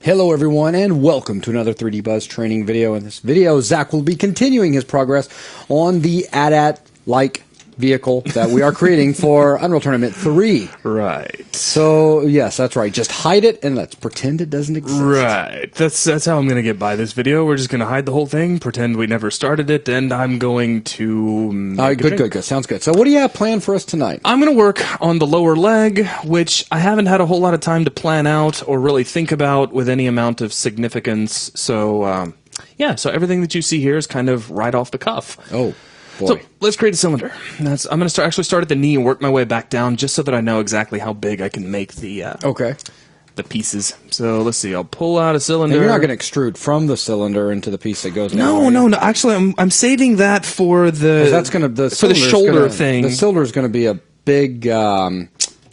Hello everyone and welcome to another 3D Buzz training video. In this video, Zach will be continuing his progress on the AT-AT-like vehicle that we are creating for Unreal Tournament 3. Right. So, yes, that's right. Just hide it and let's pretend it doesn't exist. Right. That's how I'm going to get by this video. We're just going to hide the whole thing, pretend we never started it, and I'm going to... All right, good. Sounds good. So what do you have planned for us tonight? I'm going to work on the lower leg, which I haven't had a whole lot of time to plan out or really think about with any amount of significance. So, yeah, so everything that you see here is kind of right off the cuff. Oh. Boy. So let's create a cylinder. I'm going to actually start at the knee and work my way back down, just so that I know exactly how big I can make the the pieces. So let's see. I'll pull out a cylinder. Now you're not going to extrude from the cylinder into the piece that goes. No. Actually, I'm saving that for the shoulder thing. The cylinder is going to be a big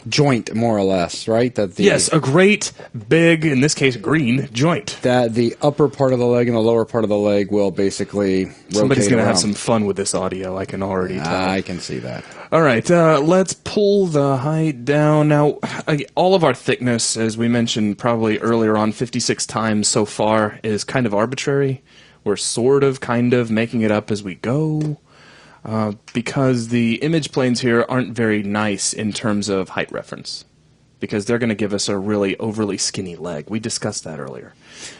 joint, more or less, right? Yes, a great big, in this case, green joint. That the upper part of the leg and the lower part of the leg will basically rotate. Somebody's going to have some fun with this audio, I can already tell. I can see that. All right, let's pull the height down. Now, all of our thickness, as we mentioned probably earlier on, 56 times so far, is kind of arbitrary. We're sort of, kind of making it up as we go. Because the image planes here aren't very nice in terms of height reference, because they're going to give us a really overly skinny leg. We discussed that earlier.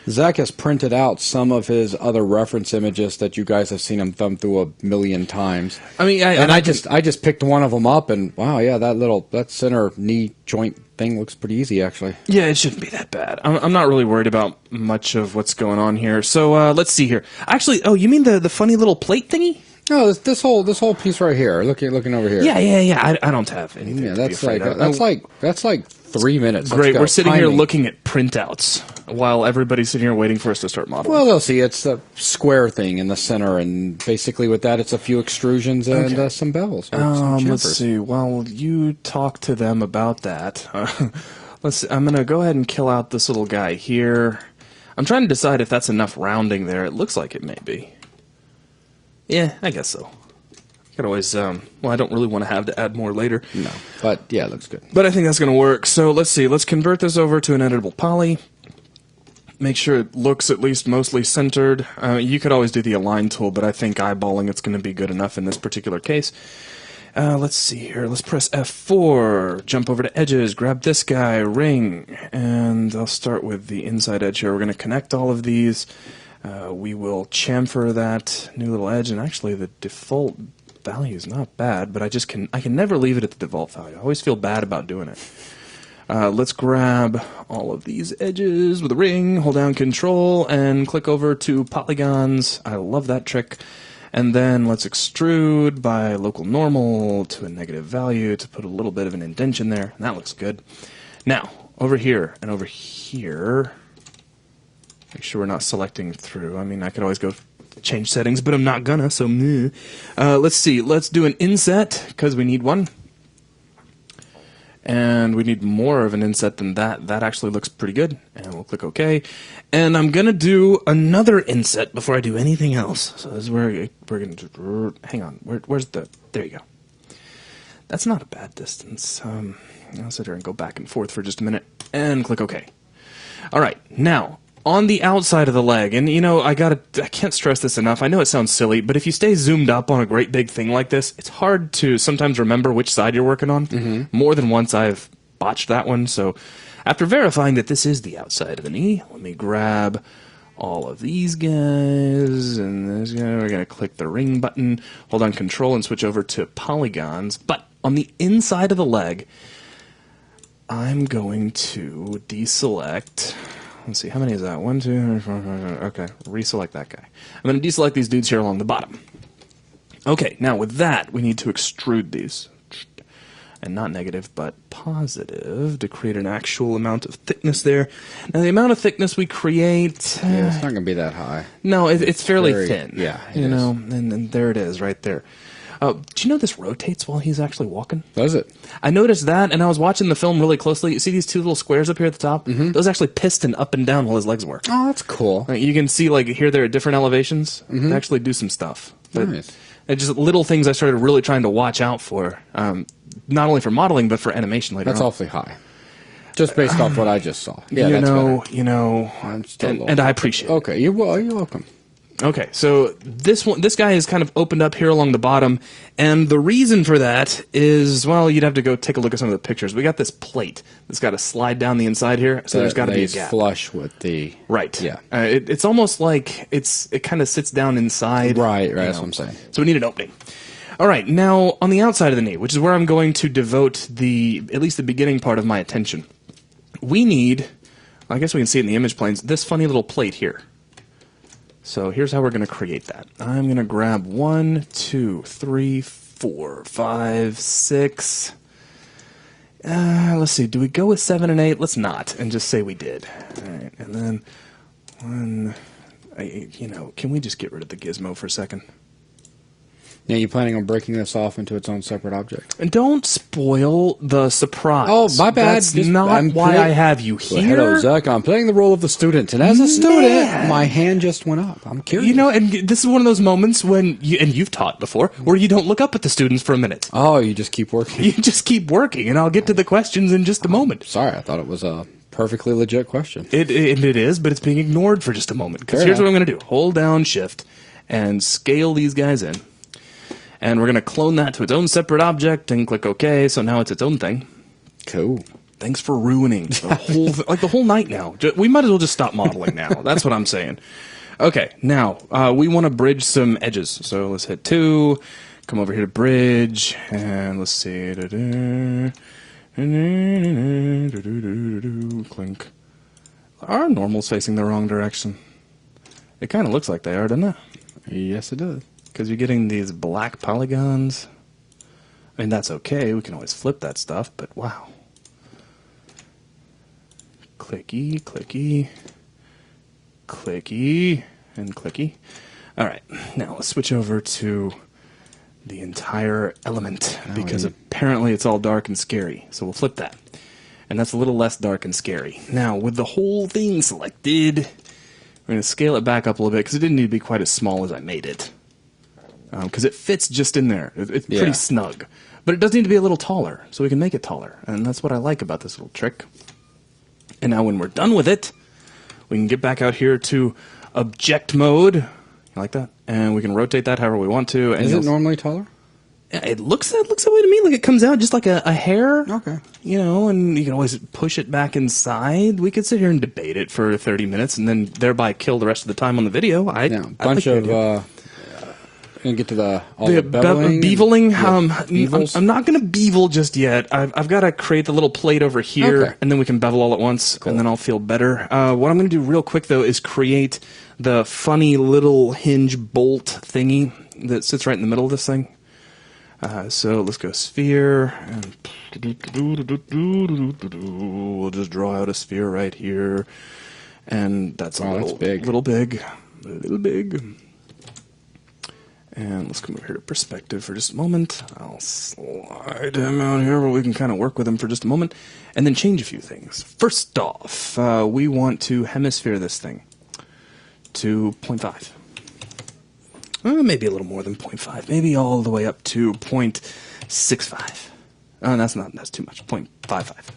Zach has printed out some of his other reference images that you guys have seen him thumb through a million times. I mean, I just picked one of them up, and wow, yeah, that center knee joint thing looks pretty easy, actually. Yeah, it shouldn't be that bad. I'm not really worried about much of what's going on here. So let's see here. Actually, oh, you mean the funny little plate thingy? No, this whole piece right here. Looking over here. Yeah. I don't have anything. Yeah, to be afraid of. that's like 3 minutes. Great. We're sitting here looking at printouts while everybody's sitting here waiting for us to start modeling. Well, they'll see. It's the square thing in the center, and basically with that, it's a few extrusions and some bells. Let's see. Well, you talk to them about that. Let's see. I'm gonna go ahead and kill out this little guy here. I'm trying to decide if that's enough rounding there. It looks like it may be. Yeah, I guess so. You could always, well, I don't really want to have to add more later. No, but yeah, it looks good. But I think that's going to work. So let's see. Let's convert this over to an editable poly. Make sure it looks at least mostly centered. You could always do the align tool, but I think eyeballing it's going to be good enough in this particular case. Let's see here. Let's press F4. Jump over to edges. Grab this guy. Ring. And I'll start with the inside edge here. We're going to connect all of these. We will chamfer that new little edge, and actually the default value is not bad, but I can never leave it at the default value. I always feel bad about doing it. Let's grab all of these edges with a ring, hold down Control, and click over to polygons. I love that trick. And then let's extrude by local normal to a negative value to put a little bit of an indentation there. That looks good. Now, over here and over here. Make sure we're not selecting through. I mean, I could always go change settings, but I'm not gonna, so meh. Let's see. Let's do an inset, because we need one. And we need more of an inset than that. That actually looks pretty good. And we'll click OK. And I'm going to do another inset before I do anything else. So this is where we're going to do... Hang on. Where's the... There you go. That's not a bad distance. I'll sit here and go back and forth for just a minute. And click OK. All right. Now... on the outside of the leg, and you know, I can't stress this enough. I know it sounds silly, but if you stay zoomed up on a great big thing like this, it's hard to sometimes remember which side you're working on. More than once I've botched that one, so after verifying that this is the outside of the knee, let me grab all of these guys, and this guy, we're going to click the ring button, hold on Control, and switch over to polygons. But on the inside of the leg, I'm going to deselect... Let's see, how many is that? 1, 2, 3, 4, 5, okay, reselect that guy. I'm going to deselect these dudes here along the bottom. Okay, now with that, we need to extrude these. And not negative, but positive to create an actual amount of thickness there. Now, the amount of thickness we create... yeah, it's not going to be that high. No, it's fairly thin. Yeah, you know, and there it is right there. Do you know this rotates while he's actually walking? Does it? I noticed that, and I was watching the film really closely. You see these two little squares up here at the top? Those actually piston up and down while his legs work. Oh, that's cool. You can see, like, here they're at different elevations. They actually do some stuff. But nice. Just little things I started really trying to watch out for, not only for modeling, but for animation later on. That's awfully high. Just based off what I just saw. Yeah, that's better. I'm still and I appreciate it. Okay, you're welcome. Okay, so this guy is kind of opened up here along the bottom, and the reason for that is, well, you'd have to go take a look at some of the pictures. We got this plate that's got to slide down the inside here, so there's got to be a gap. Flush with the right. Yeah, it's almost like it kind of sits down inside. Right. That's what I'm saying. So we need an opening. All right, now on the outside of the knee, which is where I'm going to devote at least the beginning part of my attention, we need, I guess we can see it in the image planes, this funny little plate here. So here's how we're going to create that. I'm going to grab 1, 2, 3, 4, 5, 6. Let's see. Do we go with 7 and 8? Let's not, and just say we did. All right, and then 1. Can we just get rid of the gizmo for a second? Now, you planning on breaking this off into its own separate object? And don't spoil the surprise. Oh, my bad. That's not why I have you here. Well, hello, Zach. I'm playing the role of the student, and as a student, my hand just went up. I'm curious. And this is one of those moments when you've taught before, where you don't look up at the students for a minute. Oh, you just keep working. You just keep working, and I'll get to the questions in just a moment. Sorry, I thought it was a perfectly legit question. It is, but it's being ignored for just a moment. Because here's what I'm going to do. Hold down Shift and scale these guys in. And we're going to clone that to its own separate object and click OK, so now it's its own thing. Cool. Thanks for ruining the whole the whole night now. We might as well just stop modeling now. That's what I'm saying. Okay, now we want to bridge some edges. So let's hit 2, come over here to bridge, and let's see. Clink. Our normal's facing the wrong direction. It kind of looks like they are, doesn't it? Yes, it does. Because you're getting these black polygons. I mean, that's okay. We can always flip that stuff, but wow. Clicky, clicky, clicky, and clicky. All right, now let's switch over to the entire element, because apparently it's all dark and scary. So we'll flip that. And that's a little less dark and scary. Now, with the whole thing selected, we're going to scale it back up a little bit, because it didn't need to be quite as small as I made it. Because it fits just in there. It's pretty snug. But it does need to be a little taller, so we can make it taller. And that's what I like about this little trick. And now when we're done with it, we can get back out here to object mode. You like that? And we can rotate that however we want to. And is it normally taller? Yeah, it looks that way to me. Like it comes out just like a hair. Okay. And you can always push it back inside. We could sit here and debate it for 30 minutes and then thereby kill the rest of the time on the video. Bunch of... Gonna get to the beveling. Beveling. I'm not gonna bevel just yet. I've got to create the little plate over here, and then we can bevel all at once, and then I'll feel better. What I'm gonna do real quick though is create the funny little hinge bolt thingy that sits right in the middle of this thing. So let's go sphere, and we'll just draw out a sphere right here, and that's that's big. little big. And let's come over here to perspective for just a moment. I'll slide him out here where we can kind of work with him for just a moment. And then change a few things. First off, we want to hemisphere this thing to 0.5. Maybe a little more than 0.5. Maybe all the way up to 0.65. Oh, that's too much. 0.55.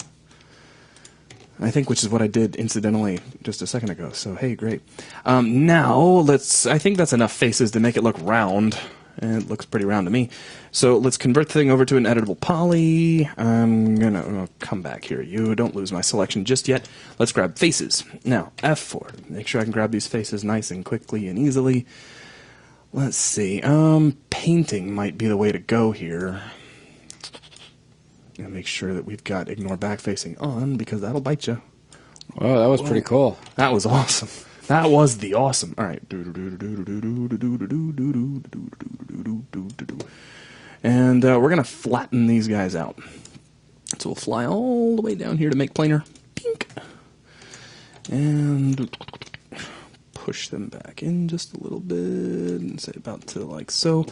I think, which is what I did incidentally just a second ago. So, hey, great. Now, I think that's enough faces to make it look round. And it looks pretty round to me. So let's convert the thing over to an editable poly. I'm going to come back here. You don't lose my selection just yet. Let's grab faces. Now, F4. Make sure I can grab these faces nice and quickly and easily. Let's see. Painting might be the way to go here. And make sure that we've got ignore back facing on, because that'll bite you. Oh, that was pretty cool. That was awesome. That was the awesome. All right. And we're going to flatten these guys out. So we'll fly all the way down here to make planar. Pink. And push them back in just a little bit and say about to like so.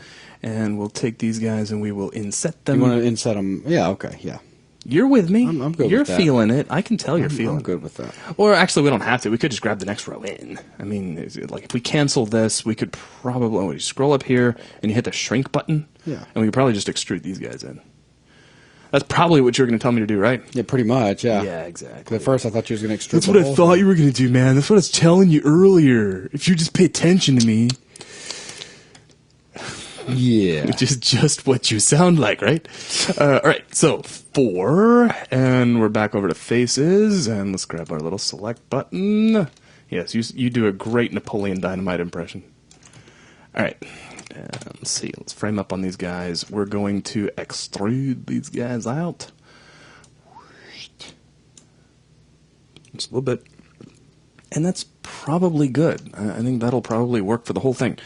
And we'll take these guys and we will inset them. You want to inset them? Yeah, okay, yeah. You're with me. I'm good You're with that. feeling it. I can tell you're feeling it. I'm good with that. Or actually, we don't have to. We could just grab the next row in. I mean, like if we cancel this, we could probably scroll up here and you hit the shrink button. Yeah. And we could probably just extrude these guys in. That's probably what you were going to tell me to do, right? Yeah, pretty much, yeah. Yeah, exactly. At first I thought you was going to extrude That's the what I whole thought thing. you were going to do, man. That's what I was telling you earlier. If you just pay attention to me. Yeah. Which is just what you sound like, right? All right, so 4, and we're back over to faces, and let's grab our little select button. Yes, you do a great Napoleon Dynamite impression. All right, let's see. Let's frame up on these guys. We're going to extrude these guys out. Just a little bit. And that's probably good. I think that'll probably work for the whole thing.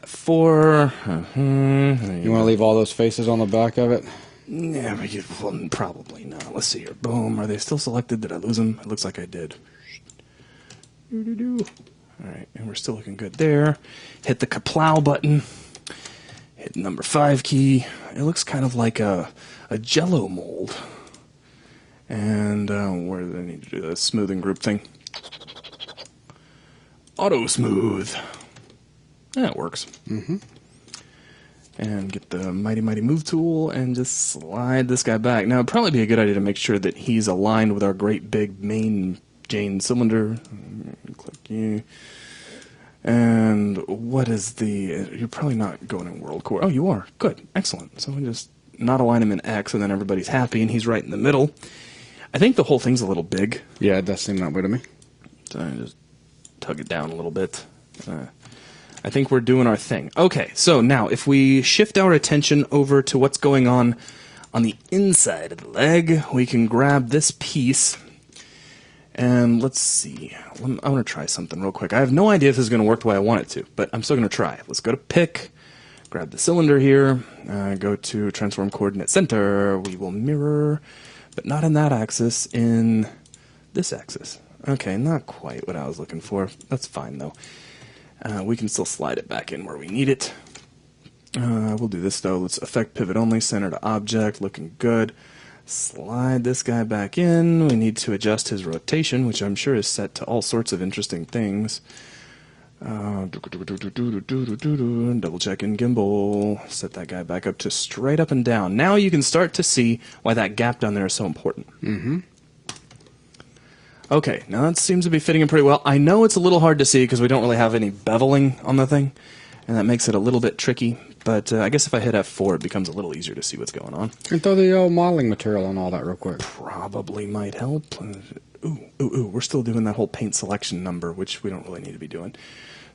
4. You want to leave all those faces on the back of it? Yeah, well, probably not. Let's see here. Boom. Are they still selected? Did I lose them? It looks like I did. All right, and we're still looking good there. Hit the kaplow button. Hit number 5 key. It looks kind of like a Jello mold. And where do I need to do the smoothing group thing? Auto smooth. That works. Mm-hmm. And get the Mighty Mighty Move tool and just slide this guy back. Now, it'd probably be a good idea to make sure that he's aligned with our great big main Jane cylinder. Click you. And what is the... You're probably not going in World Core. Oh, you are. Good. Excellent. So we just not align him in X, and then everybody's happy, and he's right in the middle. I think the whole thing's a little big. Yeah, it does seem that way to me. So I just tug it down a little bit. I think we're doing our thing. Okay, so now if we shift our attention over to what's going on the inside of the leg, we can grab this piece. And let's see. I want to try something real quick. I have no idea if this is going to work the way I want it to, but I'm still going to try. Let's go to pick, grab the cylinder here, go to transform coordinate center. We will mirror, but not in that axis, in this axis. Okay, not quite what I was looking for. That's fine, though. We can still slide it back in where we need it. We'll do this, though. Let's affect pivot only, center to object, looking good. Slide this guy back in. We need to adjust his rotation, which I'm sure is set to all sorts of interesting things. Double check in gimbal. Set that guy back up to straight up and down. Now you can start to see why that gap down there is so important. Mm-hmm. Okay, now that seems to be fitting in pretty well. I know it's a little hard to see because we don't really have any beveling on the thing, and that makes it a little bit tricky. But I guess if I hit F4, it becomes a little easier to see what's going on. And throw the modeling material on all that real quick. Probably might help. Ooh, we're still doing that whole paint selection number, which we don't really need to be doing.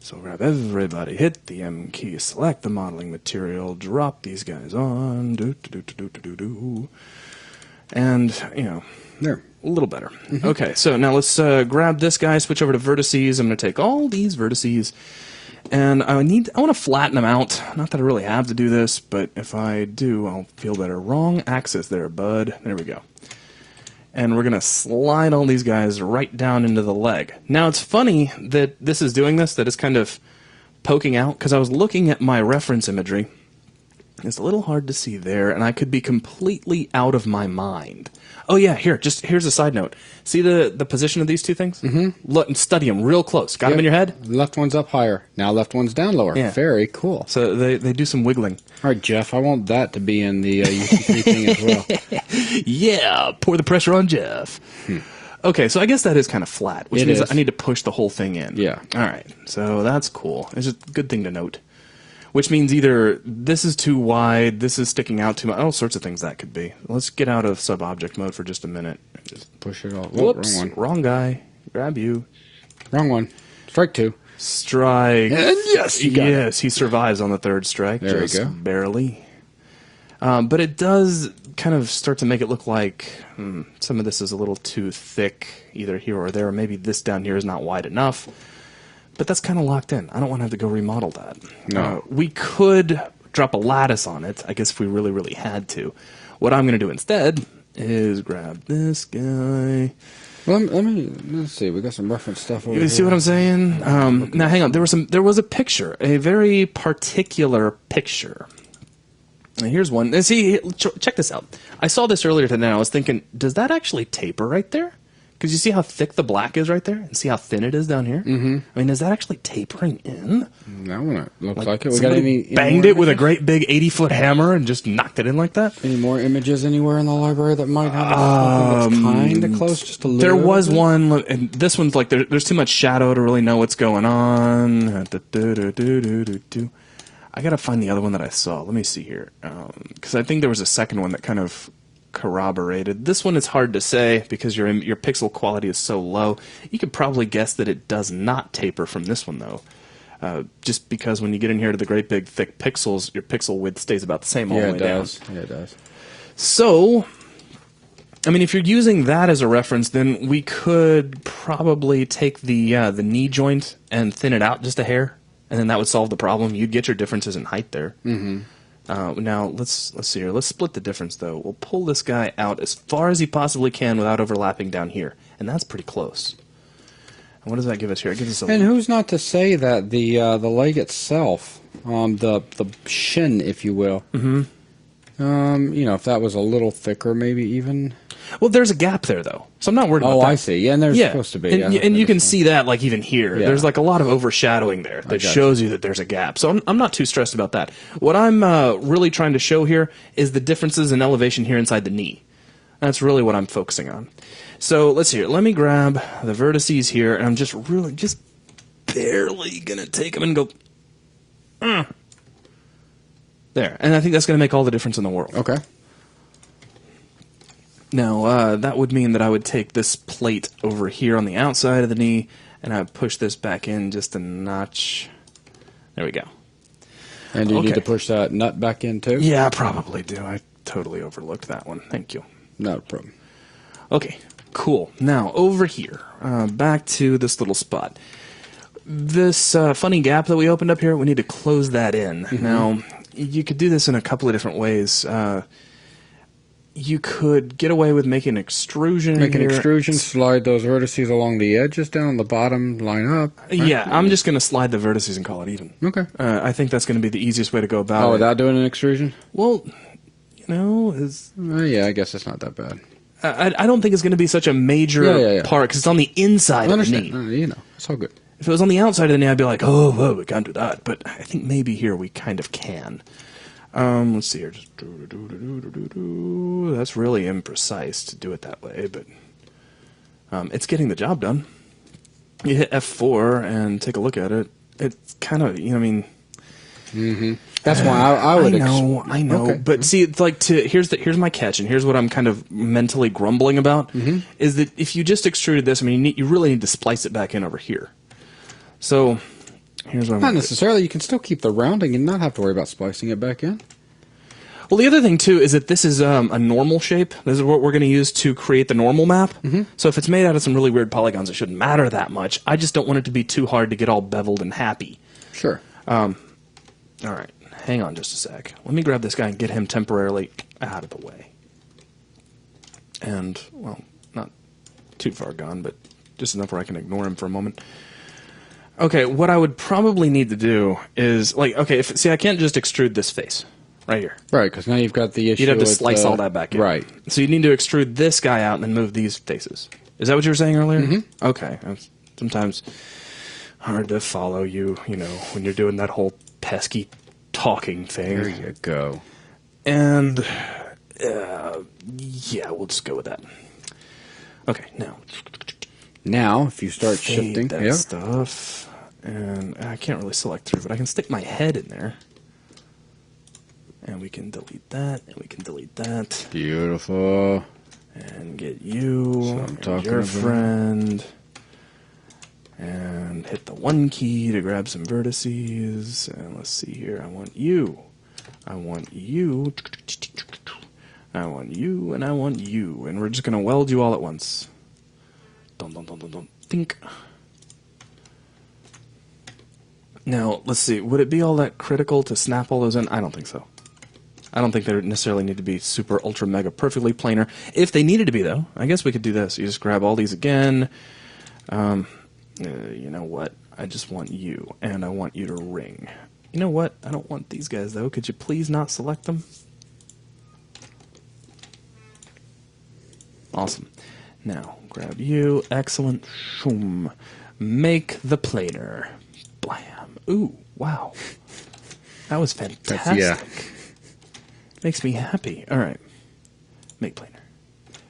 So grab everybody, hit the M key, select the modeling material, drop these guys on, and, you know, there. A little better. Mm-hmm. Okay, so now let's grab this guy, switch over to vertices. I'm going to take all these vertices, and I want to flatten them out. Not that I really have to do this, but if I do, I'll feel better. Wrong axis there, bud. There we go. And we're going to slide all these guys right down into the leg. Now, it's funny that this is doing this, that it's kind of poking out, because I was looking at my reference imagery. It's a little hard to see there, and I could be completely out of my mind. Oh, yeah, here's a side note. See the position of these two things? Mm-hmm. Look and study them real close. Got them in your head? Left one's up higher. Now left one's down lower. Yeah. Very cool. So they do some wiggling. All right, Jeff, I want that to be in the UC3 thing as well. Yeah, pour the pressure on Jeff. Okay, so I guess that is kind of flat, which means I need to push the whole thing in. Yeah. All right, so that's cool. It's just a good thing to note. Which means either this is too wide, this is sticking out too much, all sorts of things that could be. Let's get out of sub-object mode for just a minute. Just push it all. Whoops, wrong one. Wrong guy. Grab you. Wrong one. Strike 2. Strike. And yes, he survives on the third strike. There just we go. Barely. But it does kind of start to make it look like some of this is a little too thick, either here or there. Maybe this down here is not wide enough. But that's kind of locked in. I don't want to have to go remodel that. No. We could drop a lattice on it, I guess if we really, really had to. What I'm going to do instead is grab this guy. Well, let's see. We got some reference stuff over here. You see what I'm saying? Now, hang on. There was a picture, a very particular picture. And here's one. See, check this out. I saw this earlier today, and I was thinking, does that actually taper right there? Because you see how thick the black is right there, and see how thin it is down here. Mm-hmm. I mean, is that actually tapering in? That one looks like it. We got Somebody any banged more it with a images? great big 80-foot hammer and just knocked it in like that. Any more images anywhere in the library that might have something that's kind of close, just a little? There was bit? one, and this one's like there's too much shadow to really know what's going on. I gotta find the other one that I saw. Let me see here, because I think there was a second one that kind of corroborated. This one is hard to say because your pixel quality is so low. You could probably guess that it does not taper from this one though, just because when you get in here to the great big thick pixels, your pixel width stays about the same all the way down. Yeah, it does. So, I mean, if you're using that as a reference, then we could probably take the knee joint and thin it out just a hair, and then that would solve the problem. You'd get your differences in height there. Mm-hmm. Now let's see here. Let's split the difference though. We'll pull this guy out as far as he possibly can without overlapping down here, and that's pretty close. And what does that give us here? It gives us a. And who's not to say that the leg itself, the shin, if you will, if that was a little thicker, maybe even. Well, there's a gap there though, so I'm not worried about that. Oh, I see. Yeah, and there's supposed to be. And you can see that like even here. Yeah. There's like a lot of overshadowing there that shows you that there's a gap. So I'm not too stressed about that. What I'm really trying to show here is the differences in elevation here inside the knee. That's really what I'm focusing on. So let's see here. Let me grab the vertices here, and I'm just barely going to take them and go, there. And I think that's going to make all the difference in the world. Okay. Now, that would mean that I would take this plate over here on the outside of the knee, and I would push this back in just a notch. There we go. And do you need to push that nut back in too? Yeah, I probably do. I totally overlooked that one. Thank you. Not a problem. Okay, cool. Now, over here, back to this little spot. This funny gap that we opened up here, we need to close that in. Mm-hmm. Now, you could do this in a couple of different ways. You could get away with making an extrusion. Make an extrusion, slide those vertices along the edges down the bottom, line up. Right? Yeah, I'm just going to slide the vertices and call it even. Okay. I think that's going to be the easiest way to go about it. Oh, without doing an extrusion? Well, yeah, I guess it's not that bad. I don't think it's going to be such a major part because it's on the inside of the knee. It's all good. If it was on the outside of the knee, I'd be like, oh, we can't do that. But I think maybe here we kind of can. Let's see here. Just that's really imprecise to do it that way, but it's getting the job done. You hit F4 and take a look at it. It's kind of, Mm-hmm. That's why I would. I know. Okay. But see, it's like here's my catch, and here's what I'm kind of mentally grumbling about is that if you just extruded this, I mean, you really need to splice it back in over here. So. Here's what not necessarily. You can still keep the rounding and not have to worry about splicing it back in. Well, the other thing, too, is that this is a normal shape. This is what we're going to use to create the normal map. Mm-hmm. So if it's made out of some really weird polygons, it shouldn't matter that much. I just don't want it to be too hard to get all beveled and happy. Sure. All right. Hang on just a sec. Let me grab this guy and get him temporarily out of the way. And, well, not too far gone, but just enough where I can ignore him for a moment. Okay, what I would probably need to do is, I can't just extrude this face right here. Right, because now you've got the issue. You'd have to slice all that back in. Right. So you need to extrude this guy out and then move these faces. Is that what you were saying earlier? Mm-hmm. Okay. Sometimes hard to follow you, when you're doing that whole pesky talking thing. There you go. And, yeah, we'll just go with that. Okay, now, if you start shifting that stuff, and I can't really select through, but I can stick my head in there. And we can delete that, and we can delete that. Beautiful. And get you, and your friend, and hit the 1 key to grab some vertices. And let's see here, I want you, I want you, I want you, and I want you. And we're just going to weld you all at once. Don't think. Now, let's see. Would it be all that critical to snap all those in? I don't think so. I don't think they necessarily need to be super, ultra, mega, perfectly planar. If they needed to be, though, I guess we could do this. You just grab all these again. You know what? I just want you, and I want you to ring. You know what? I don't want these guys, though. Could you please not select them? Awesome. Now, grab you. Excellent. Shoom. Make the planer. Blam. Ooh, wow. That was fantastic. Yeah. Makes me happy. All right. Make planer.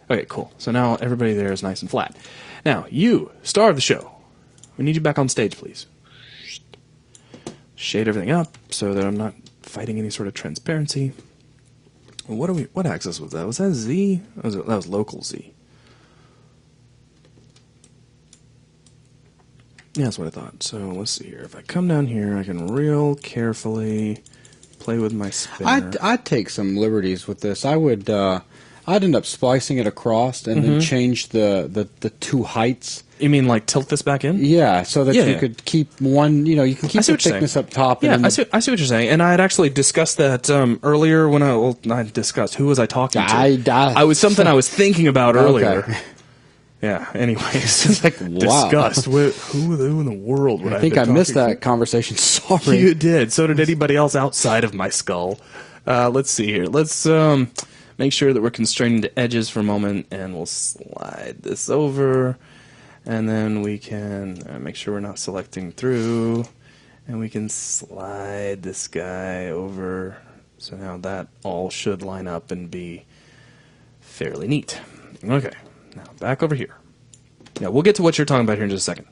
Okay, cool. So now everybody there is nice and flat. Now, you, star of the show. We need you back on stage, please. Shade everything up so that I'm not fighting any sort of transparency. What axis was that? Was that Z? That was local Z. Yeah, that's what I thought. So let's see here. If I come down here, I can real carefully play with my spinner. I'd take some liberties with this. I'd end up splicing it across and then change the two heights. You mean like tilt this back in? Yeah, so that you could keep one, you can keep the thickness up top. Yeah, and I see what you're saying. And I had actually discussed that earlier when I discussed, who was I talking to? I was something I was thinking about earlier. Okay. Yeah, anyways. It's like, wow. Discussed. Who in the world would I think I missed that conversation. Sorry. You did. So did anybody else outside of my skull. Let's see here. Let's make sure that we're constraining the edges for a moment, and we'll slide this over. And then we can make sure we're not selecting through. And we can slide this guy over. So now that all should line up and be fairly neat. Okay, now back over here. Now we'll get to what you're talking about here in just a second.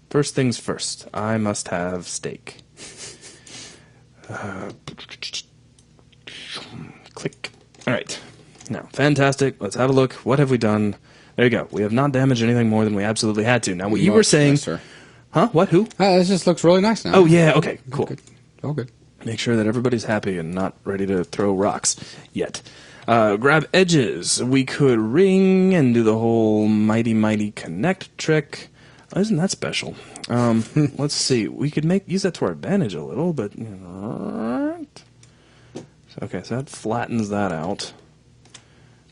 First things first, I must have steak. Click. All right. Now, fantastic. Let's have a look. What have we done? There you go. We have not damaged anything more than we absolutely had to. Now, what you were saying... Yes, sir. Huh? What? Who? This just looks really nice now. Oh, yeah. Okay, cool. All good. Make sure that everybody's happy and not ready to throw rocks yet. Grab edges. We could ring and do the whole mighty connect trick. Isn't that special? Let's see. We could use that to our advantage a little, but... Okay, so that flattens that out.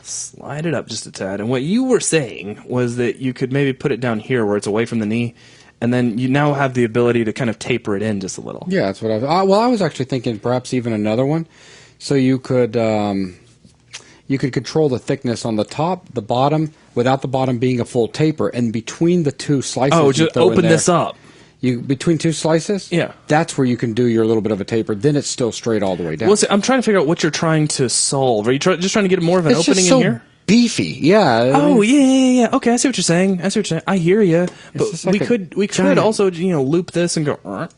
Slide it up just a tad. And what you were saying was that you could maybe put it down here where it's away from the knee, and then you now have the ability to kind of taper it in just a little. Yeah, that's what I was actually thinking perhaps even another one. So you could control the thickness on the top, the bottom, without the bottom being a full taper, and between the two slices. Oh, just open this up. Between two slices, yeah, that's where you can do your little bit of a taper. Then it's still straight all the way down. Well, see, I'm trying to figure out what you're trying to solve. Are you just trying to get more of an opening in here? Beefy, yeah. Oh, yeah. Okay, I see what you're saying. I hear you. But we could also loop this and go.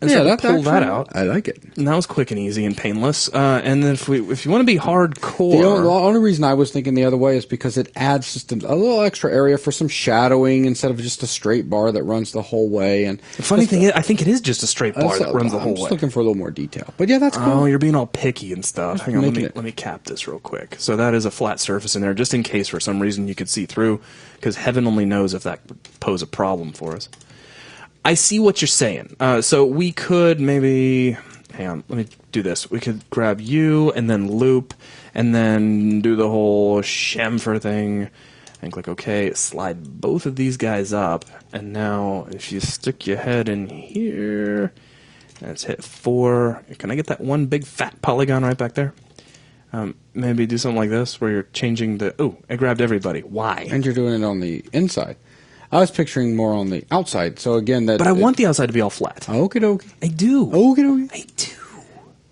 And yeah, pull that out. I like it. And that was quick and easy and painless. And then if you want to be hardcore, the only reason I was thinking the other way is because it adds just a little extra area for some shadowing instead of just a straight bar that runs the whole way. And the funny thing is, I think it is just a straight bar that runs the whole way. I'm just looking for a little more detail. But yeah, that's cool. Oh, you're being all picky and stuff. Hang on, let me cap this real quick. So that is a flat surface in there, just in case for some reason you could see through, because heaven only knows if that would pose a problem for us. I see what you're saying. So we could maybe... Hang on, let me do this. We could grab you and then loop and then do the whole chamfer thing and click OK. Slide both of these guys up. And now if you stick your head in here, let's hit 4. Can I get that one big fat polygon right back there? Maybe do something like this where you're changing the... Oh, I grabbed everybody. Why? And you're doing it on the inside. I was picturing more on the outside. So again, but I want the outside to be all flat. Okie dokie. I do. Okie dokie. I do.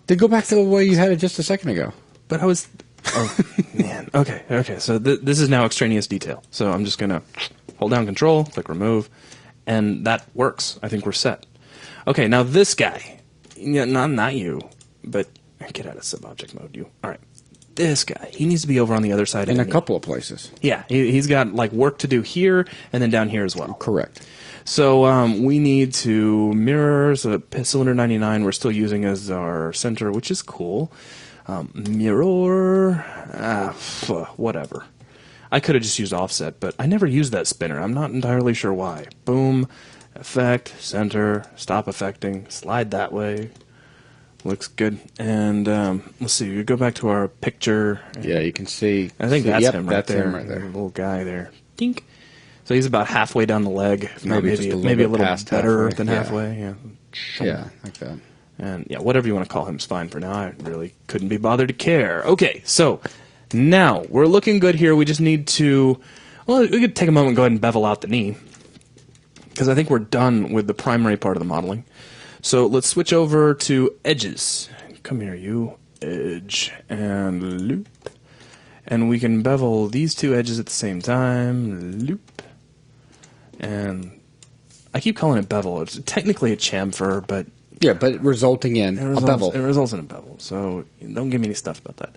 Then go back to the way you had it just a second ago. But I was... Oh, man. Okay. So this is now extraneous detail. So I'm just going to hold down Control, click Remove, and that works. I think we're set. Okay, now this guy. Not you, but... Get out of sub-object mode, you. All right. This guy, he needs to be over on the other side. In a couple of places. Yeah, he's got like work to do here and then down here as well. Correct. So we need to mirror, so cylinder 99 we're still using as our center, which is cool. Mirror, whatever. I could have just used offset, but I never used that spinner. I'm not entirely sure why. Boom, effect, center, stop affecting, slide that way. Looks good. And let's see. We go back to our picture. Yeah, you can see. I think that's him right there. Him right there. The little guy there. Dink. So he's about halfway down the leg. Maybe a little better than halfway. Yeah, like that. And yeah, whatever you want to call him is fine for now. I really couldn't be bothered to care. Okay, so Now, we're looking good here. We just need to, well, we could take a moment and go ahead and bevel out the knee, because I think we're done with the primary part of the modeling. So let's switch over to edges. Come here, you. Edge and loop. And we can bevel these two edges at the same time. Loop. And I keep calling it bevel. It's technically a chamfer, but... Yeah, but resulting in a bevel. It results in a bevel, so don't give me any stuff about that.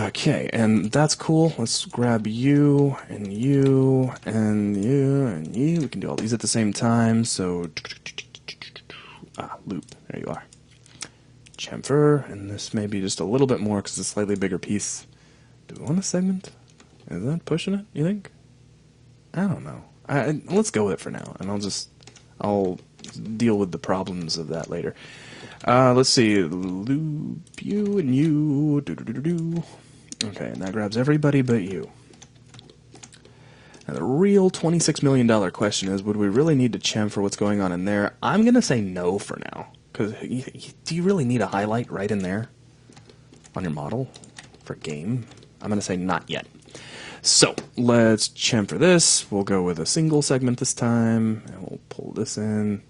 Okay, and that's cool. Let's grab you, and you, and you, and you. We can do all these at the same time, so... loop. There you are. Chamfer, and this may be just a little bit more because it's a slightly bigger piece. Do we want a segment? Is that pushing it, you think? I don't know. Let's go with it for now, and I'll deal with the problems of that later. Let's see. Loop you and you. Okay, and that grabs everybody but you. Now, the real $26 million question is, would we really need to chamfer what's going on in there? I'm going to say no for now. Because do you really need a highlight right in there on your model for game? I'm going to say not yet. So, let's chamfer this. We'll go with a single segment this time, and we'll pull this in.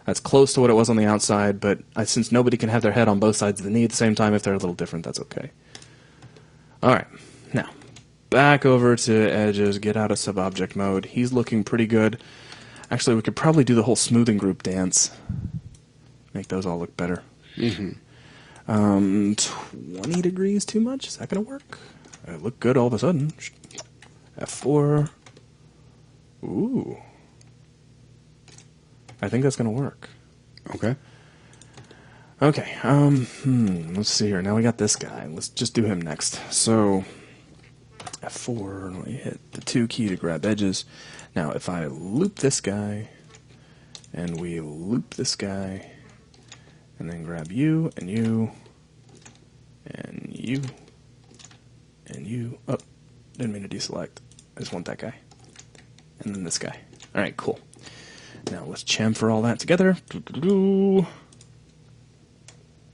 That's close to what it was on the outside, but since nobody can have their head on both sides of the knee at the same time, if they're a little different, that's okay. Alright, now, back over to edges, get out of sub-object mode. He's looking pretty good. Actually, we could probably do the whole smoothing group dance. Make those all look better. 20 degrees too much? Is that going to work? It looked good all of a sudden. F4. Ooh. I think that's going to work. Okay. Okay, let's see here. Now we got this guy. Let's just do him next. So, F4, let me hit the 2 key to grab edges. Now, if I loop this guy, and we loop this guy, and then grab you, and you, and you, and you. Oh, didn't mean to deselect. I just want that guy. And then this guy. Alright, cool. Now let's chamfer all that together.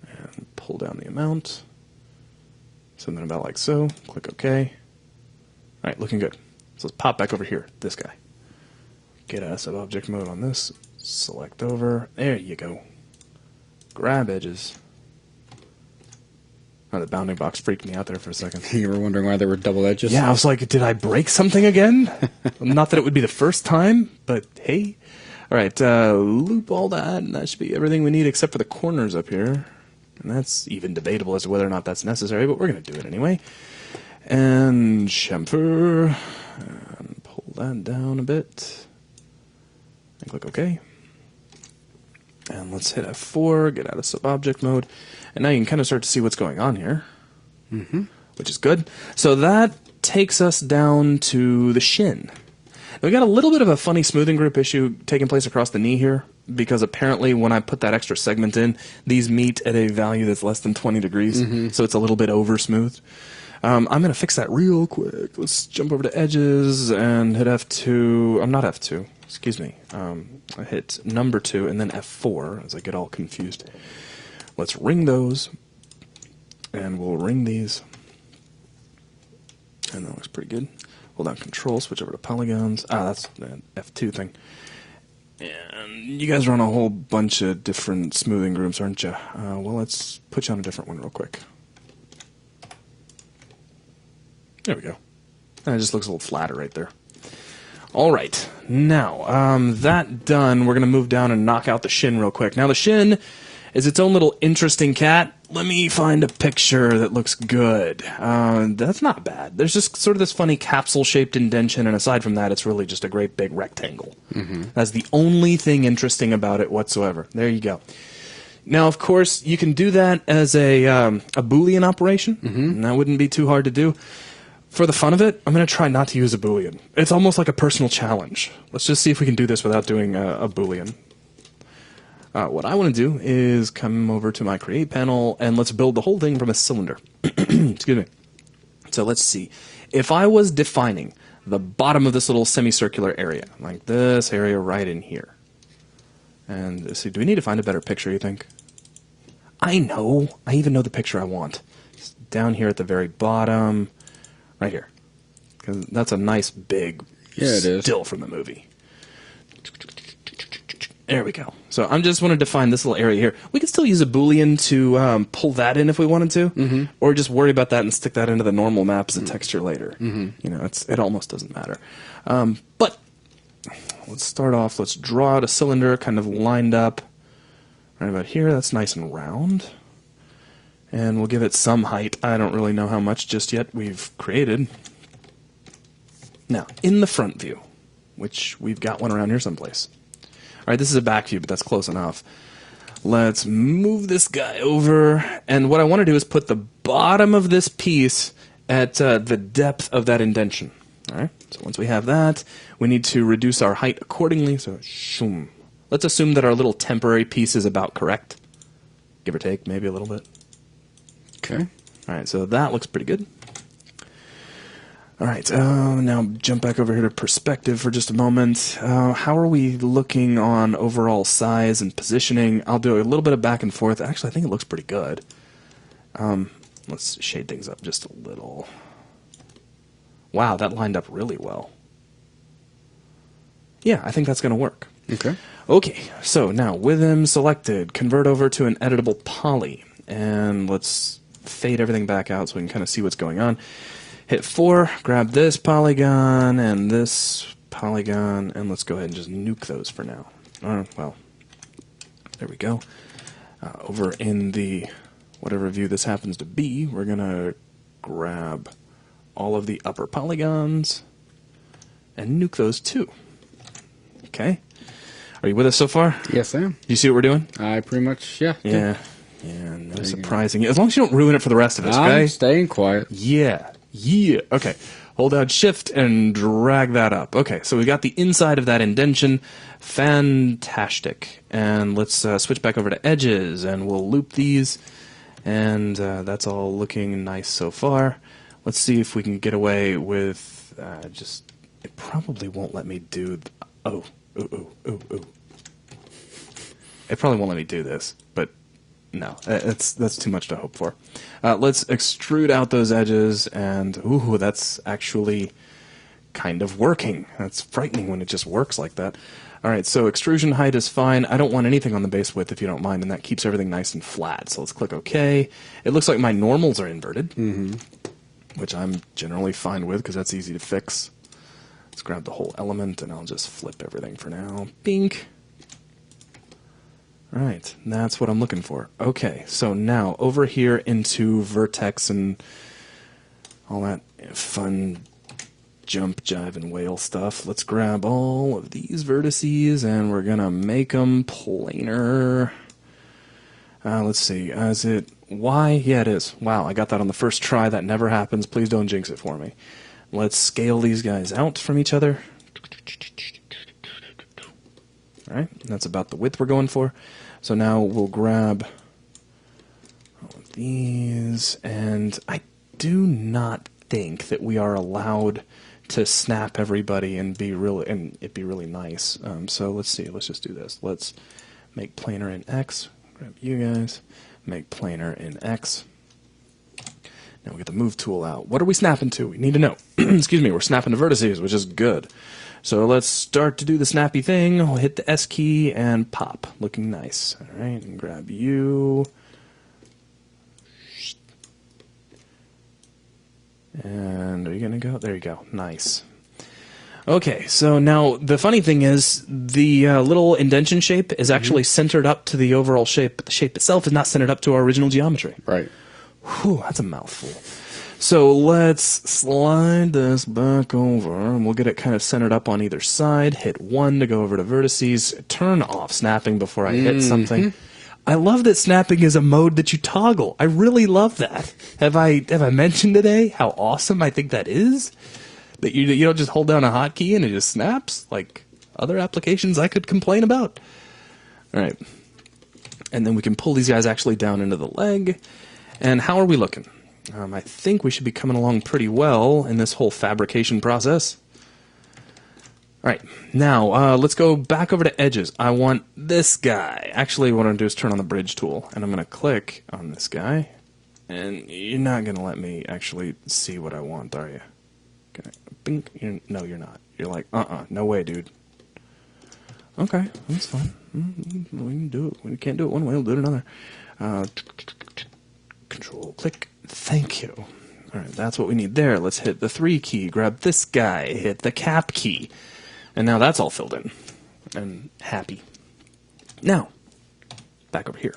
And pull down the amount. Something about like so. Click OK. Alright, looking good. So let's pop back over here. This guy. Get out of sub-object mode on this. Select over. There you go. Grab edges. Oh, the bounding box freaked me out there for a second. You were wondering why there were double edges? Yeah, I was like, did I break something again? Not that it would be the first time, but hey. Alright, loop all that, and that should be everything we need except for the corners up here. And that's even debatable as to whether or not that's necessary, but we're going to do it anyway. And chamfer. And pull that down a bit. And click OK. And let's hit F4, get out of sub-object mode. And now you can kind of start to see what's going on here. Which is good. So that takes us down to the shin. We got a little bit of a funny smoothing group issue taking place across the knee here, because apparently when I put that extra segment in, these meet at a value that's less than 20 degrees, so it's a little bit over-smoothed. I'm going to fix that real quick. Let's jump over to edges and hit F2. Not F2. Excuse me. I hit number 2 and then F4 as I get all confused. Let's ring those, and we'll ring these. And that looks pretty good. Hold down Control, switch over to polygons. That's the F2 thing. And you guys are on a whole bunch of different smoothing groups, aren't you? Well, let's put you on a different one real quick. There we go. And it just looks a little flatter right there. All right. Now, that done, we're going to move down and knock out the shin real quick. Now, the shin is its own little interesting cat. Let me find a picture that looks good. That's not bad. There's just sort of this funny capsule-shaped indentation, and aside from that, it's really just a great big rectangle. That's the only thing interesting about it whatsoever. There you go. Now, of course, you can do that as a Boolean operation, and that wouldn't be too hard to do. For the fun of it, I'm going to try not to use a Boolean. It's almost like a personal challenge. Let's just see if we can do this without doing a Boolean. What I want to do is come over to my Create panel, and let's build the whole thing from a cylinder. Excuse me. So let's see. If I was defining the bottom of this little semicircular area, like this area right in here. And let's see, do we need to find a better picture, you think? I know. I even know the picture I want. down here at the very bottom, right here. 'Cause that's a nice big Yeah, it is. still from the movie. There we go. So I'm just want to define this little area here. We could still use a Boolean to pull that in if we wanted to, or just worry about that and stick that into the normal map as a texture later. You know, it almost doesn't matter. But let's start off. Let's draw out a cylinder kind of lined up right about here. That's nice and round. And we'll give it some height. I don't really know how much just yet we've created. Now, in the front view, which we've got one around here someplace. All right, this is a back view, but that's close enough. Let's move this guy over. And what I want to do is put the bottom of this piece at the depth of that indentation. All right, so once we have that, we need to reduce our height accordingly. So, shoom. Let's assume that our little temporary piece is about correct. Give or take, maybe a little bit. Okay. All right, so that looks pretty good. All right, now jump back over here to perspective for just a moment. How are we looking on overall size and positioning? I'll do a little bit of back and forth. Actually, I think it looks pretty good. Let's shade things up just a little. Wow, that lined up really well. Yeah, I think that's going to work. Okay. Okay, so now with them selected, convert over to an editable poly. And let's fade everything back out so we can kind of see what's going on. Hit 4, grab this polygon and this polygon, and let's go ahead and just nuke those for now. Well, there we go. Over in the whatever view this happens to be, we're going to grab all of the upper polygons and nuke those too. Okay. Are you with us so far? Yes, I am. You see what we're doing? I pretty much, yeah. Yeah. Yeah, no surprising. As long as you don't ruin it for the rest of us, okay? I'm staying quiet. Yeah. Yeah. Okay. Hold down Shift and drag that up. Okay, so we got the inside of that indentation. Fantastic. And let's switch back over to edges, and we'll loop these. And that's all looking nice so far. Let's see if we can get away with just... It probably won't let me do... It probably won't let me do this, but no, that's too much to hope for. Let's extrude out those edges, and ooh, that's actually kind of working. That's frightening when it just works like that. All right, so extrusion height is fine. I don't want anything on the base width if you don't mind, and that keeps everything nice and flat. So let's click OK. It looks like my normals are inverted, which I'm generally fine with because that's easy to fix. Let's grab the whole element, and I'll just flip everything for now. Bink. Right, that's what I'm looking for. Okay, so now over here into vertex and all that fun jump, jive, and whale stuff. Let's grab all of these vertices, and we're going to make them planar. Let's see, is it Y? Yeah, it is. Wow, I got that on the first try. That never happens. Please don't jinx it for me. Let's scale these guys out from each other. All right, that's about the width we're going for. So now we'll grab all of these, and I do not think that we are allowed to snap everybody and it'd be really nice. So let's see. Let's just do this. Let's make planar in X. Grab you guys. Make planar in X. Now we get the move tool out. What are we snapping to? We need to know. Excuse me. We're snapping to vertices, which is good. So let's start to do the snappy thing. We'll hit the S key and pop. Looking nice. All right, and grab you. And are you going to go? There you go. Nice. Okay, so now the funny thing is the little indentation shape is actually centered up to the overall shape, but the shape itself is not centered up to our original geometry. Right. Whew, that's a mouthful. So let's slide this back over, and we'll get it kind of centered up on either side. Hit 1 to go over to vertices. Turn off snapping before I hit something. I love that snapping is a mode that you toggle. I really love that. Have I mentioned today how awesome I think that is? That you don't just hold down a hotkey and it just snaps like other applications I could complain about. All right. And then we can pull these guys actually down into the leg. And how are we looking? I think we should be coming along pretty well in this whole fabrication process. All right, now let's go back over to edges. I want this guy. Actually, what I'm going to do is turn on the bridge tool, and I'm going to click on this guy. And you're not going to let me actually see what I want, are you? Bink. No, you're not. You're like, no way, dude. Okay, that's fine. We can do it. We can't do it one way, we'll do it another. Control, click. Thank you. All right, that's what we need there. Let's hit the 3 key, grab this guy, hit the cap key. And now that's all filled in. And happy. Now, back over here.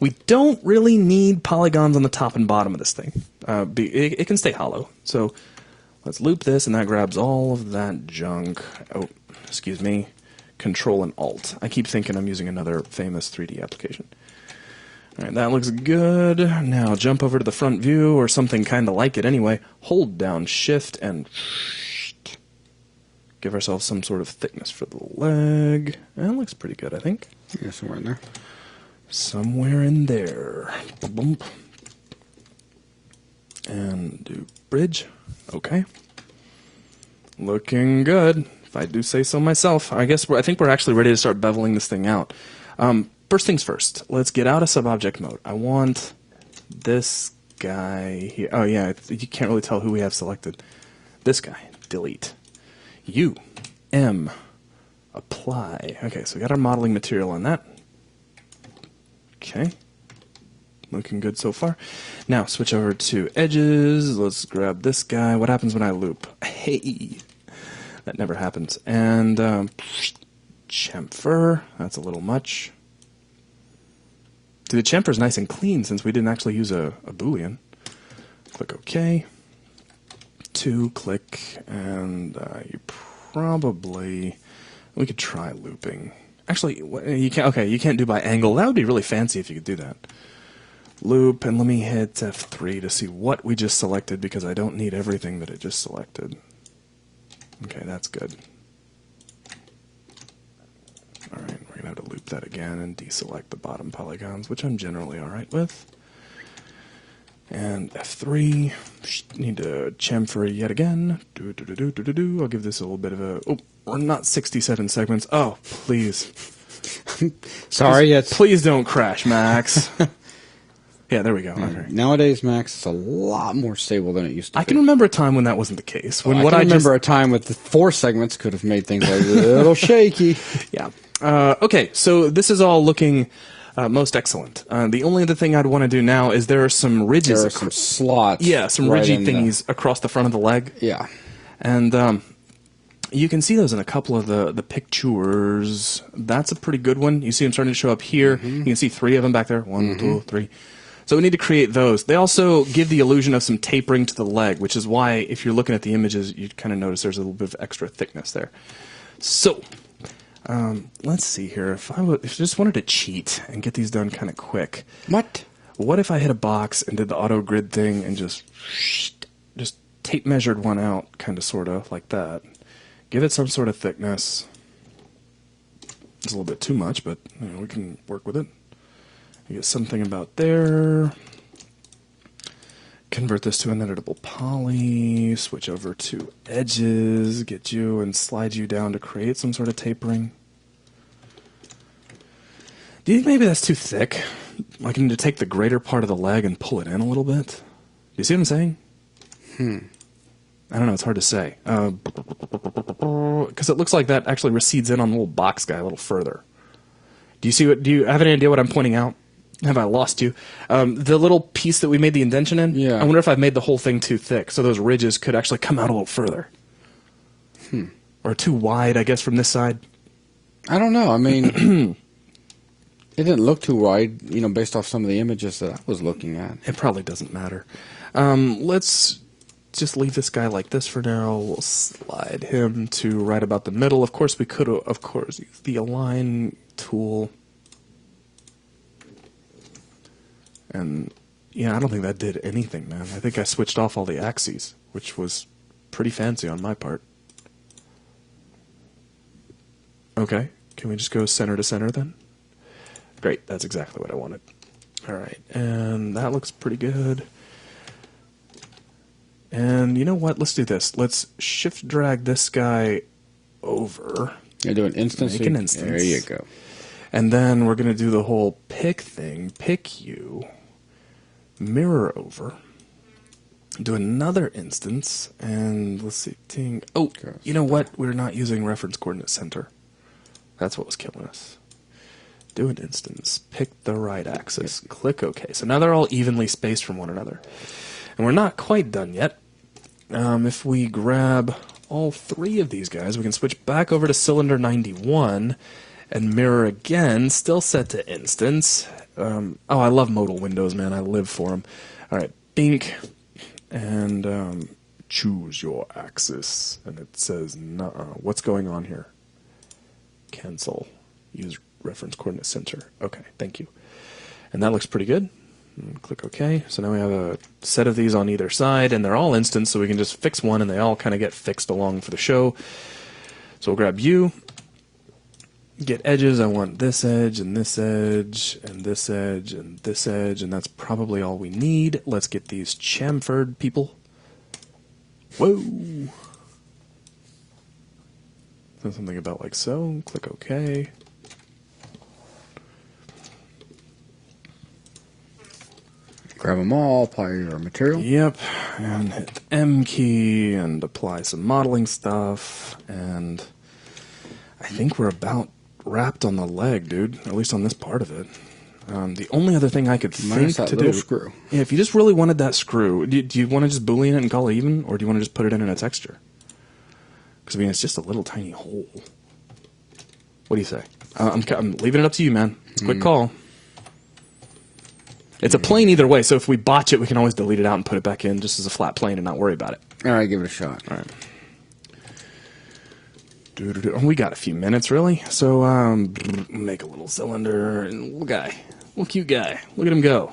We don't really need polygons on the top and bottom of this thing. It can stay hollow. So let's loop this, and that grabs all of that junk. Oh, excuse me. Control and Alt. I keep thinking I'm using another famous 3D application. All right, that looks good. Now jump over to the front view, or something kind of like it anyway. Hold down Shift and give ourselves some sort of thickness for the leg. That looks pretty good, I think. Yeah, somewhere in there. Somewhere in there. Bump. And do bridge. Okay. Looking good, if I do say so myself. I think we're actually ready to start beveling this thing out. First things first, let's get out of subobject mode. I want this guy here. Oh yeah, you can't really tell who we have selected. This guy, delete. Apply. Okay, so we got our modeling material on that. Okay, looking good so far. Now switch over to edges. Let's grab this guy. What happens when I loop? Hey, that never happens. And chamfer. That's a little much. The chamfer is nice and clean since we didn't actually use a Boolean. Click OK. 2, click, and you probably... We could try looping. Actually, you can't. Okay, you can't do by angle. That would be really fancy if you could do that. Loop, and let me hit F3 to see what we just selected, because I don't need everything that it just selected. Okay, that's good. All right, we're gonna have to loop that again and deselect the bottom polygons, which I'm generally all right with. And F3. Need to chamfer yet again. I'll give this a little bit of a. Oh, we're not 67 segments. Oh, please. Sorry, please don't crash, Max. Yeah, there we go. Okay. Nowadays, Max, it's a lot more stable than it used to be. I can remember a time when that wasn't the case. When I remember a time with the 4 segments could have made things like a little shaky. Yeah. Okay, so this is all looking most excellent. The only other thing I'd want to do now is there are some ridges. There are some slots. Yeah, some ridgy thingies across the front of the leg. Yeah. And you can see those in a couple of the pictures. That's a pretty good one. You see them starting to show up here. You can see 3 of them back there. 1, 2, 3. So we need to create those. They also give the illusion of some tapering to the leg, which is why if you're looking at the images, you kind of notice there's a little bit of extra thickness there. So let's see here. If I just wanted to cheat and get these done kind of quick. What if I hit a box and did the auto grid thing and just tape measured one out, kind of, sort of, like that. Give it some sort of thickness. It's a little bit too much, but we can work with it. You get something about there. Convert this to an editable poly. Switch over to edges. Get you and slide you down to create some sort of tapering. Do you think maybe that's too thick? Like I need to take the greater part of the leg and pull it in a little bit? Do you see what I'm saying? I don't know, it's hard to say. Because it looks like that actually recedes in on the little box guy a little further. Do you have any idea what I'm pointing out? Have I lost you? The little piece that we made the indentation in? Yeah. I wonder if I've made the whole thing too thick, so those ridges could actually come out a little further. Or too wide, I guess, from this side. I don't know. I mean, it didn't look too wide, based off some of the images that I was looking at. It probably doesn't matter. Let's just leave this guy like this for now. We'll slide him to right about the middle. Of course, we could, use the align tool. And, yeah, I don't think that did anything, man. I think I switched off all the axes, which was pretty fancy on my part. Okay, can we just go center to center then? Great, that's exactly what I wanted. All right, and that looks pretty good. And you know what? Let's do this. Let's shift drag this guy over. You do an instance. Make an instance. There you go. And then we're going to do the whole pick thing. Pick you. mirror over, do another instance, and let's see, ting. Oh, you know what? We're not using reference coordinate center. That's what was killing us. Do an instance, pick the right axis, click OK. So now they're all evenly spaced from one another. And we're not quite done yet. If we grab all three of these guys, we can switch back over to cylinder 91 and mirror again, still set to instance. Oh, I love modal windows, man. I live for them. All right, bink, and choose your axis. And it says, nuh-uh. What's going on here? Cancel. Use reference coordinate center. Okay, thank you. And that looks pretty good. Click OK. So now we have a set of these on either side, and they're all instance, so we can just fix one, and they all kind of get fixed along for the show. So we'll grab U, get edges. I want this edge, and this edge, and this edge, and this edge, and that's probably all we need. Let's get these chamfered people. Whoa! So something about like so. Click OK. Grab them all, apply your material. Yep, and hit the M key and apply some modeling stuff, and I think we're about wrapped on the leg, dude, at least on this part of it. The only other thing I could think to do... screw. Yeah, if you just really wanted that screw, do you want to just boolean it and call it even, or do you want to just put it in a texture? Because, I mean, it's just a little tiny hole. What do you say? I'm leaving it up to you, man. Quick call. It's a plane either way, so if we botch it, we can always delete it out and put it back in just as a flat plane and not worry about it. All right, give it a shot. All right. We got a few minutes, really. So, make a little cylinder. And little guy. Little cute guy. Look at him go.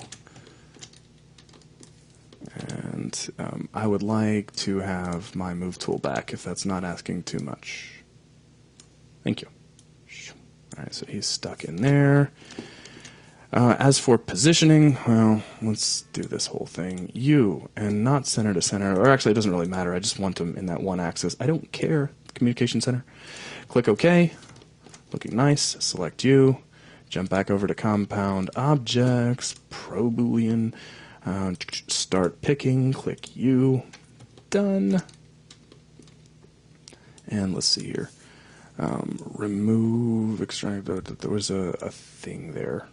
And I would like to have my move tool back, if that's not asking too much. Thank you. All right, so he's stuck in there. As for positioning, well, let's do this whole thing. U, and not center to center, or actually it doesn't really matter. I just want them in that one axis. I don't care. Communication center. Click OK. Looking nice. Select U. Jump back over to compound objects. Pro Boolean. Start picking. Click U. Done. And let's see here. Remove, extract. There was a thing there.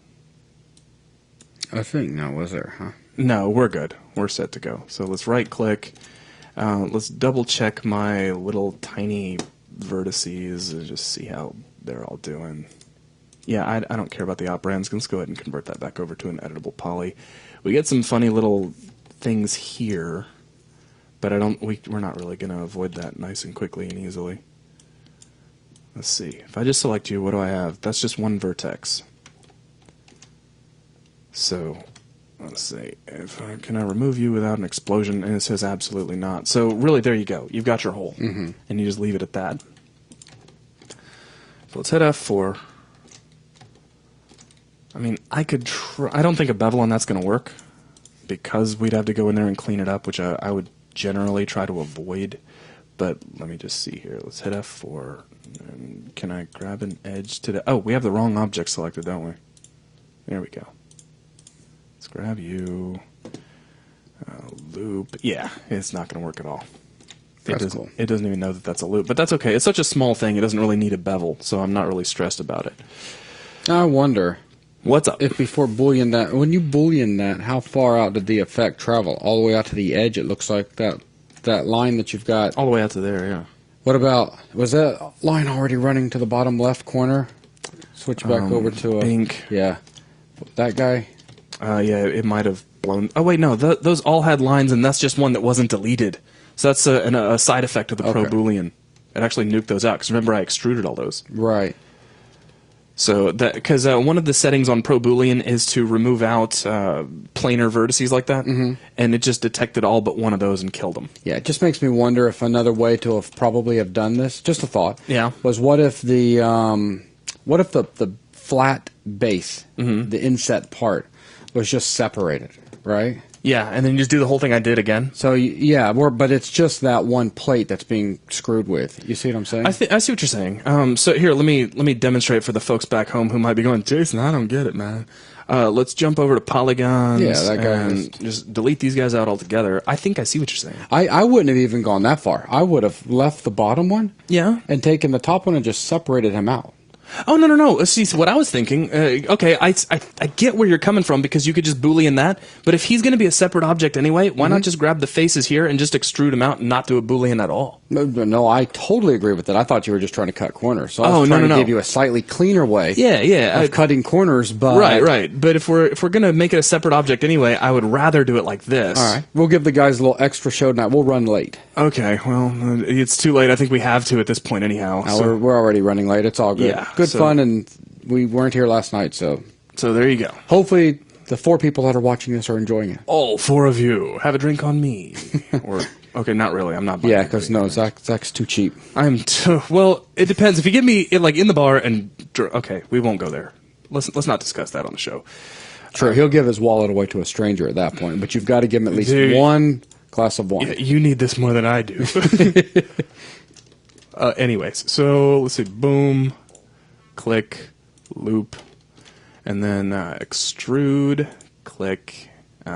I think no, was there, huh? No, we're good. We're set to go. So let's right click. Let's double check my little tiny vertices and just see how they're all doing. Yeah, I don't care about the operands. Let's go ahead and convert that back over to an editable poly. We get some funny little things here, but we're not really going to avoid that nice and quickly and easily. Let's see. If I just select you, what do I have? That's just one vertex. So, let's see. Can I remove you without an explosion? And it says absolutely not. So, really, there you go. You've got your hole. And you just leave it at that. So, let's hit F4. I mean, I could try. I don't think a bevel on that's going to work, because we'd have to go in there and clean it up, which I would generally try to avoid. But let me just see here. Let's hit F4. And can I grab an edge to the... Oh, we have the wrong object selected, don't we? There we go. Let's grab you. Loop. Yeah, it's not going to work at all. That's cool. It doesn't even know that that's a loop. But that's okay. It's such a small thing, it doesn't really need a bevel, so I'm not really stressed about it. I wonder... What's up? If before Boolean that, when you Boolean that, how far out did the effect travel? All the way out to the edge, it looks like that line that you've got. All the way out to there, yeah. What about, was that line already running to the bottom left corner? Switch back over to a... Pink. Yeah. That guy? Yeah, it might have blown... Oh, wait, no. Those all had lines, and that's just one that wasn't deleted. So that's a side effect of the Pro Boolean. It actually nuked those out, because remember I extruded all those. Right. So that, because one of the settings on Pro Boolean is to remove out planar vertices like that, and it just detected all but one of those and killed them. Yeah, it just makes me wonder if another way to have probably have done this, just a thought, yeah, was what if the flat base, the inset part, was just separated, right? Yeah, and then you just do the whole thing I did again. So yeah, but it's just that one plate that's being screwed with. You see what I'm saying? I see what you're saying. So here, let me demonstrate for the folks back home who might be going, Jason, I don't get it, man. Let's jump over to polygons. Yeah, that guy and just delete these guys out altogether. I think I see what you're saying. I wouldn't have even gone that far. I would have left the bottom one. Yeah. And taken the top one and just separated him out. Oh, no. See, so what I was thinking, okay, I get where you're coming from because you could just Boolean that, but if he's going to be a separate object anyway, why not just grab the faces here and just extrude them out and not do a Boolean at all? No, I totally agree with that. I thought you were just trying to cut corners. So I was no. trying to give you a slightly cleaner way of cutting corners. But Right. But if we're going to make it a separate object anyway, I would rather do it like this. All right. We'll give the guys a little extra show tonight. We'll run late. Okay, well, it's too late. I think we have to at this point anyhow. So. We're already running late. It's all good. Yeah, good fun, and we weren't here last night, so there you go. Hopefully the 4 people that are watching this are enjoying it. All 4 of you. Have a drink on me. Or, okay, not really. I'm not buying Yeah, because Zach's too cheap. Well, it depends. If you get me in the bar and... Okay, we won't go there. Let's not discuss that on the show. Sure, he'll give his wallet away to a stranger at that point, but you've got to give him at least one glass of wine. Yeah, you need this more than I do. Anyways, so let's see. Boom, click, loop, and then extrude, click,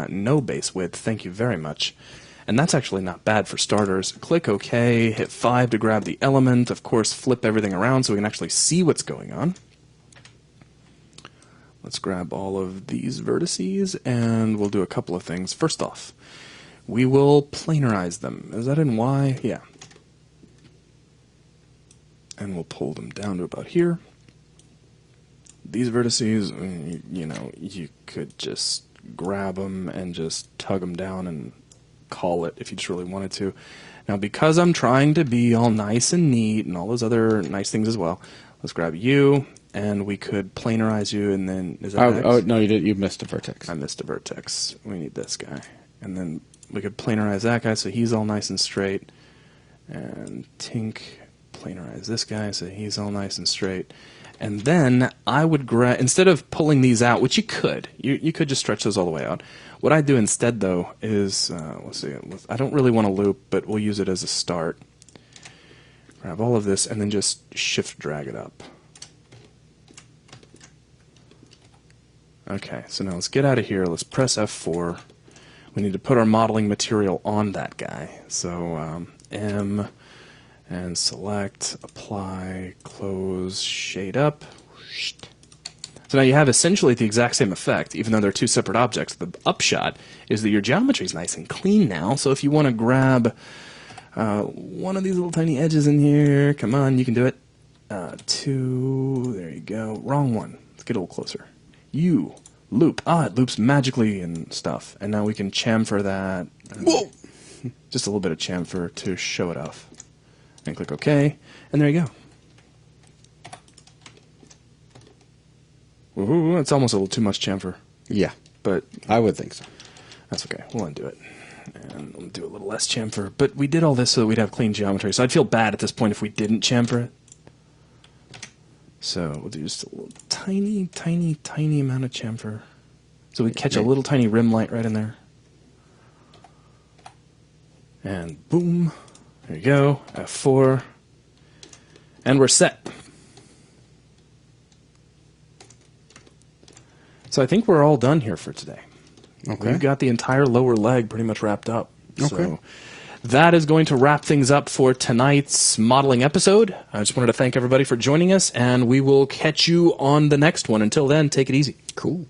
no base width. Thank you very much. And that's actually not bad for starters. Click OK, hit 5 to grab the element. Of course, flip everything around so we can actually see what's going on. Let's grab all of these vertices, and we'll do a couple of things. First off, we will planarize them. Is that in Y? Yeah. And we'll pull them down to about here. These vertices, you could just grab them and just tug them down and call it if you just really wanted to. Now, because I'm trying to be all nice and neat and all those other nice things as well, let's grab you, and we could planarize you, and then... Is that Oh, no, you did. You missed a vertex. I missed a vertex. We need this guy. And then we could planarize that guy so he's all nice and straight. And tink, planarize this guy so he's all nice and straight. And then I would grab, instead of pulling these out, which you could just stretch those all the way out. What I do instead, though, is, let's see, I don't really want to loop, but we'll use it as a start. Grab all of this and then just shift drag it up. Okay, so now let's get out of here. Let's press F4. We need to put our modeling material on that guy. So M and select, apply, close, shade up. So now you have essentially the exact same effect, even though they're 2 separate objects. The upshot is that your geometry is nice and clean now. So if you want to grab one of these little tiny edges in here, come on, you can do it. 2, there you go. Wrong one. Let's get a little closer. You loop. It loops magically and stuff. And now we can chamfer that. Whoa! Just a little bit of chamfer to show it off. And click OK. And there you go. Ooh, that's almost a little too much chamfer. Yeah, but I would think so. That's okay. We'll undo it. And we'll do a little less chamfer. But we did all this so that we'd have clean geometry. So I'd feel bad at this point if we didn't chamfer it. So we'll do just a little tiny, tiny, tiny amount of chamfer. So we catch a little tiny rim light right in there. And boom. There you go. F4. And we're set. So I think we're all done here for today. Okay. We've got the entire lower leg pretty much wrapped up. Okay. So that is going to wrap things up for tonight's modeling episode. I just wanted to thank everybody for joining us, and we will catch you on the next one. Until then, take it easy. Cool.